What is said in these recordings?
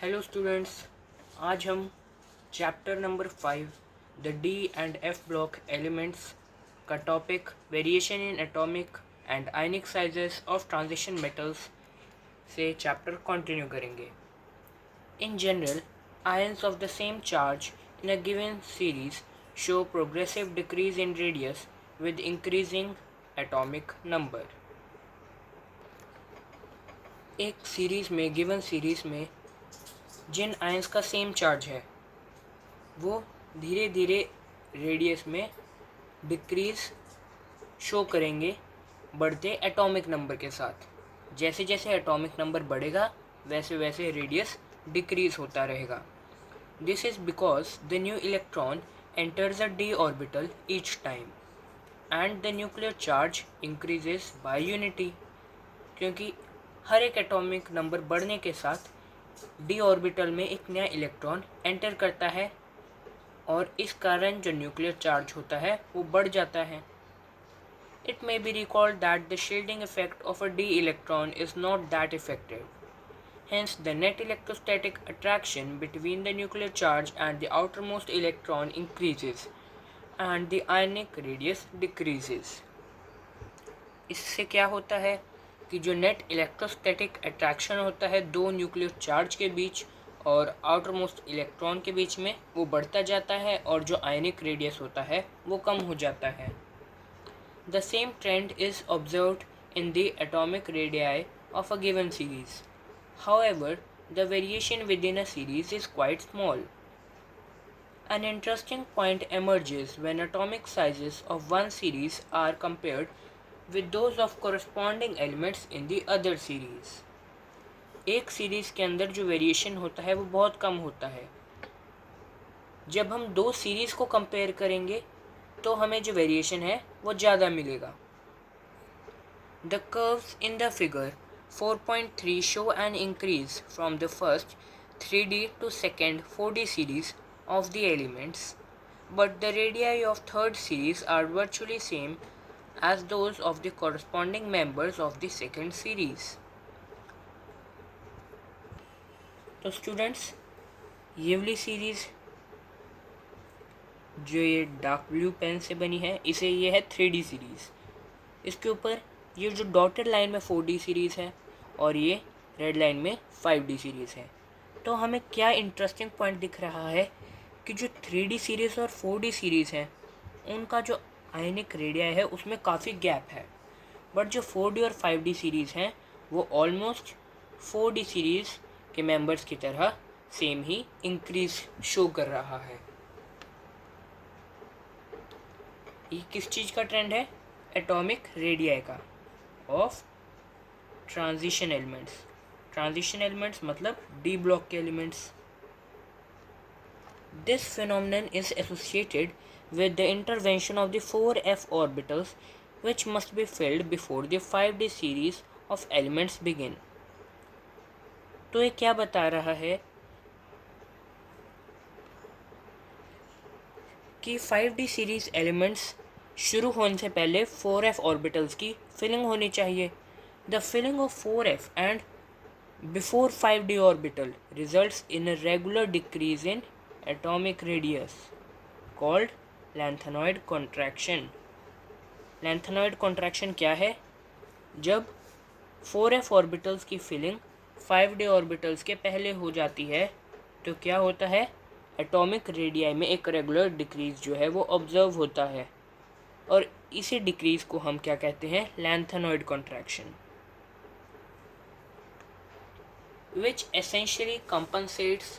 Hello students, आज हम chapter number 5 the d and f block elements का topic variation in atomic and ionic sizes of transition metals से chapter continue करेंगे। In general, ions of the same charge in a given series show progressive decrease in radius with increasing atomic number. एक series में given series में जिन ions का same charge है वो धीरे धीरे रेडियस में डिक्रीज शो करेंगे बढ़ते एटॉमिक नंबर के साथ। जैसे जैसे एटॉमिक नंबर बढ़ेगा वैसे वैसे रेडियस डिक्रीज होता रहेगा। This is because the new electron enters a D orbital each time and the nuclear charge increases by unity. क्योंकि हर एक एटॉमिक नंबर बढ़ने के साथ डी ऑर्बिटल में एक नया इलेक्ट्रॉन एंटर करता है और इस कारण जो न्यूक्लियर चार्ज होता है वो बढ़ जाता है। It may be recalled that the shielding effect of a D electron is not that effective. Hence, the net electrostatic attraction between the nuclear charge and the outermost electron increases and the ionic radius decreases. इससे क्या होता है कि जो net electrostatic attraction होता है दो nuclear charge के बीच और आउटर मोस्ट इलेक्ट्रॉन के बीच में, वो बढ़ता जाता है और जो आयनिक रेडियस होता है वो कम हो जाता है। The same trend is observed in the atomic radii of a given series. However, the variation with in a series is quite small. An interesting point emerges when atomic sizes of one series are compared with those of corresponding elements in the other series. एक series के अंदर जो variation होता है वो बहुत कम होता है। जब हम दो सीरीज को कंपेयर करेंगे तो हमें जो वेरिएशन है वो ज़्यादा मिलेगा। The curves in the figure 4.3 show an increase from the first 3D to second 4D series of the elements, but the radii of third series are virtually same as those of the corresponding members of the second series. तो students, ये वाली series जो ये dark blue pen से बनी है इसे ये है 3D सीरीज़। इसके ऊपर ये जो डॉटेड लाइन में 4D सीरीज़ है और ये रेड लाइन में 5D सीरीज़ है। तो हमें क्या इंटरेस्टिंग पॉइंट दिख रहा है कि जो 3D सीरीज़ और 4D सीरीज़ है उनका जो आयनिक रेडिया है उसमें काफ़ी गैप है, बट जो 4D और 5D सीरीज़ हैं वो ऑलमोस्ट 4D सीरीज़ के मेंबर्स की तरह सेम ही इंक्रीज शो कर रहा है। ये किस चीज़ का ट्रेंड है? एटॉमिक रेडियाई का of transition elements. Transition elements मतलब डी ब्लॉक के elements. This phenomenon is associated with the intervention of the 4f orbitals, which must be filled before the 5D series of elements begin. तो ये क्या बता रहा है कि 5D सीरीज एलिमेंट्स शुरू होने से पहले 4f ऑर्बिटल्स की फिलिंग होनी चाहिए। The filling of 4f and before 5D orbital results in a regular decrease in atomic radius called lengthenoid contraction. lengthenoid contraction क्या है? जब 4f ऑर्बिटल्स की फिलिंग 5D ऑर्बिटल्स के पहले हो जाती है तो क्या होता है? एटॉमिक रेडियाई में एक रेगुलर डिक्रीज जो है वो ऑब्जर्व होता है और इसी डिक्रीज को हम क्या कहते हैं? lengthenoid contraction, which essentially compensates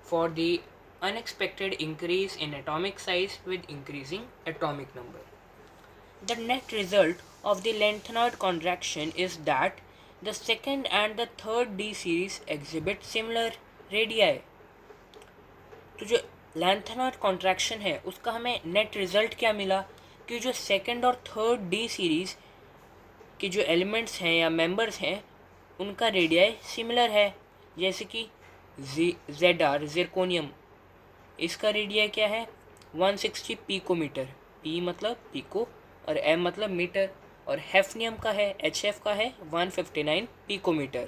for the unexpected increase in atomic size with increasing atomic number. The net result of the lengthenoid contraction is that the second and the third D series exhibit similar radii. तो जो lengthenoid contraction है उसका हमें net result क्या मिला कि जो second और थर्ड डी सीरीज के जो एलिमेंट्स हैं या मेंबर्स हैं उनका रेडियाई सिमिलर है। जैसे कि ZR जिरकोनियम, इसका रेडिया क्या है? 160 पिकोमीटर। पी मतलब पिको और एम मतलब मीटर, और हेफनियम का है HF का है 159 पिकोमीटर।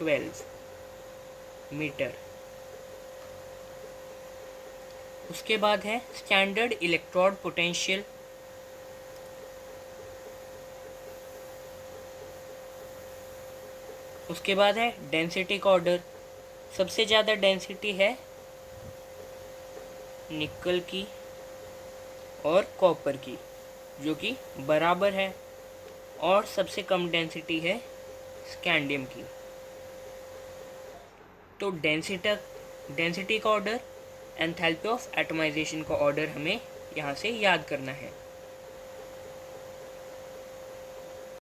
12 मीटर। उसके बाद है स्टैंडर्ड इलेक्ट्रोड पोटेंशियल। उसके बाद है डेंसिटी का ऑर्डर। सबसे ज़्यादा डेंसिटी है निकल की और कॉपर की, जो कि बराबर है, और सबसे कम डेंसिटी है स्कैंडियम की। तो डेंसिटी का ऑर्डर, एंथैल्पी ऑफ एटमाइजेशन का ऑर्डर हमें यहाँ से याद करना है।